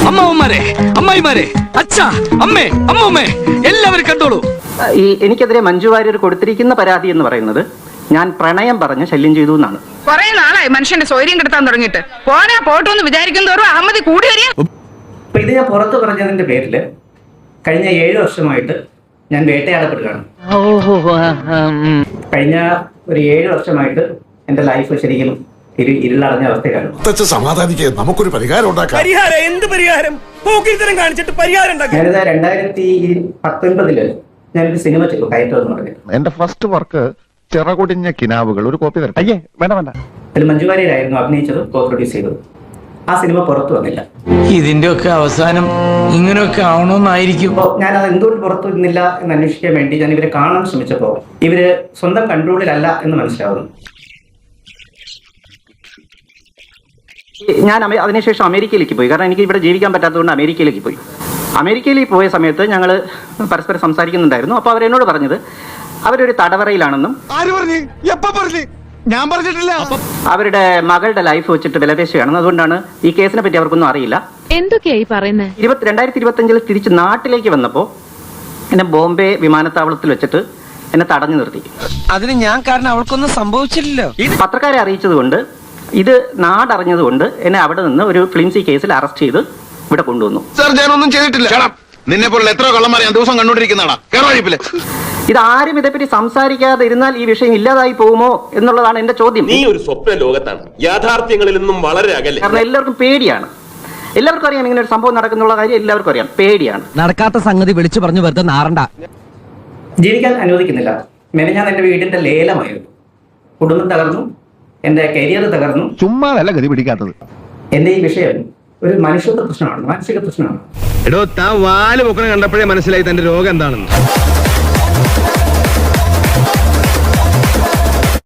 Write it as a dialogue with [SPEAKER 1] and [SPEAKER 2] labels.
[SPEAKER 1] അമ്മാവന്മാരെ, അമ്മായിമാരെ, അച്ഛാ, അമ്മേ, അമ്മൂമ്മേ, എല്ലാവരും കണ്ടോളൂ.
[SPEAKER 2] എനിക്കെതിരെ മഞ്ജു വാര്യർ കൊടുത്തിരിക്കുന്ന പരാതി എന്ന് പറയുന്നത് ഞാൻ പ്രണയം പറഞ്ഞ് ശല്യം ചെയ്തു എന്നാണ്.
[SPEAKER 3] കുറെ നാളായി മനുഷ്യന്റെ സ്വൈര്യം കെടുത്താൻ തുടങ്ങിയിട്ട് പോരാ പോട്ടോന്ന് വിചാരിക്കുന്നതോറും അഹമ്മദി കൂടി വരിക.
[SPEAKER 2] അപ്പൊ ഇത് ഞാൻ പുറത്ത് പറഞ്ഞതിന്റെ പേരില് കഴിഞ്ഞ 7 വർഷമായിട്ട് ഞാൻ വേട്ടയാടപ്പെടുകയാണ്. കഴിഞ്ഞ ഒരു 7 വർഷമായിട്ട് എന്റെ ലൈഫ് ശരിക്കും ഇരുളടഞ്ഞ അവസ്ഥയിലാണ്.
[SPEAKER 4] നമുക്കൊരു പരിഹാരം ഉണ്ടാക്കാം.
[SPEAKER 2] ഞാനിത് 2019 ഞാനൊരു സിനിമ ചെയ്തു, കയറ്റം എന്ന് പറഞ്ഞിട്ട്.
[SPEAKER 4] എന്റെ ഫസ്റ്റ് വർക്ക് ചിറകൊടിഞ്ഞ കിനാവുകൾ. ഒരു കോപ്പി തരട്ടെ? അയ്യേ, വേണ്ട വേണ്ട.
[SPEAKER 2] അതിൽ മഞ്ജു വാര്യരായിരുന്നു അഭിനയിച്ചത്, കോ പ്രൊഡ്യൂസ് ചെയ്തത്. ആ സിനിമ പുറത്തു വന്നില്ല.
[SPEAKER 1] ഇതിന്റെ ഒക്കെ അവസാനം ഇങ്ങനെയൊക്കെ ആവണമെന്നായിരിക്കും.
[SPEAKER 2] അപ്പോൾ ഞാൻ അത് എന്തുകൊണ്ട് പുറത്തു വന്നില്ല എന്ന് അന്വേഷിക്കാൻ വേണ്ടി ഞാൻ ഇവരെ കാണാൻ ശ്രമിച്ചപ്പോൾ ഇവര് സ്വന്തം കൺട്രോളിലല്ല എന്ന് മനസ്സിലാവുന്നു. ഞാൻ അതിനുശേഷം അമേരിക്കയിലേക്ക് പോയി. കാരണം എനിക്ക് ഇവിടെ ജീവിക്കാൻ പറ്റാത്തതുകൊണ്ട് അമേരിക്കയിലേക്ക് പോയി. അമേരിക്കയിൽ പോയ സമയത്ത് ഞങ്ങൾ പരസ്പരം സംസാരിക്കുന്നുണ്ടായിരുന്നു. അപ്പോൾ അവരെന്നോട് പറഞ്ഞത് അവരൊരു തടവറയിലാണെന്നും
[SPEAKER 4] ഞാൻ പറഞ്ഞിട്ടില്ല.
[SPEAKER 2] അവരുടെ മകളുടെ ലൈഫ് വെച്ചിട്ട് വിലപേശുകയാണെന്ന്. അതുകൊണ്ടാണ് ഈ കേസിനെ പറ്റി അവർക്കൊന്നും അറിയില്ല.
[SPEAKER 5] എന്തൊക്കെയായി പറയുന്നത്?
[SPEAKER 2] 2025 തിരിച്ച് നാട്ടിലേക്ക് വന്നപ്പോൾ എന്നെ ബോംബെ വിമാനത്താവളത്തിൽ വെച്ചിട്ട് എന്നെ തടഞ്ഞു നിർത്തി.
[SPEAKER 1] അതിന് ഞാൻ കാരണം അവൾക്കൊന്നും സംഭവിച്ചില്ലല്ലോ.
[SPEAKER 2] പത്രക്കാരെ അറിയിച്ചതുകൊണ്ട്, ഇത് നാടറിഞ്ഞതുകൊണ്ട് എന്നെ അവിടെ നിന്ന് ഒരു ഫ്ലിംസി കേസിൽ അറസ്റ്റ് ചെയ്ത് ഇവിടെ കൊണ്ടുവന്നു.
[SPEAKER 4] സാർ, ഞാനൊന്നും ചെയ്തിട്ടില്ല. നിന്നെ പോലുള്ള എത്ര കള്ളന്മാരെ ഞാൻ ദിവസം കണ്ടുകൊണ്ടിരിക്കുന്നതാണ്.
[SPEAKER 2] ഇതാരും ഇതേപ്പറ്റി സംസാരിക്കാതെ ഇരുന്നാൽ ഈ വിഷയം ഇല്ലാതായി പോകുമോ എന്നുള്ളതാണ് എന്റെ ചോദ്യം.
[SPEAKER 6] നീ ഒരു സ്വപ്ന ലോകത്താണ്, യാഥാർത്ഥ്യങ്ങളിൽ നിന്നും വളരെ അകലെ.
[SPEAKER 2] കാരണം എല്ലാവർക്കും പേടിയാണ്. എല്ലാവർക്കും അറിയാം ഇങ്ങനെ ഒരു സംഭവം നടക്കുന്നുള്ള കാര്യം. എല്ലാവർക്കും അറിയാം, പേടിയാണ്.
[SPEAKER 7] നടക്കാത്ത സംഗതി വിളിച്ചു പറഞ്ഞു വെറുതെ നാറണ്ട.
[SPEAKER 2] ജീവിക്കാൻ അനുവദിക്കുന്നില്ല. ഞാൻ എന്റെ വീടിന്റെ ലേലമായിരുന്നു. കുടുംബം തകർന്നു, എന്റെ കരിയർ തകർന്നു.
[SPEAKER 4] ചുമ്മാതല്ല ഗതി പിടിക്കാത്തത്.
[SPEAKER 2] എന്റെ ഈ വിഷയം ഒരു മനുഷ്യത്വ പ്രശ്നമാണ്, മാനസിക പ്രശ്നമാണ്.
[SPEAKER 8] എടോ, താൻ വാല് പൊക്കണ കണ്ടപ്പോഴേ മനസ്സിലായി തന്റെ രോഗം എന്താണെന്ന്.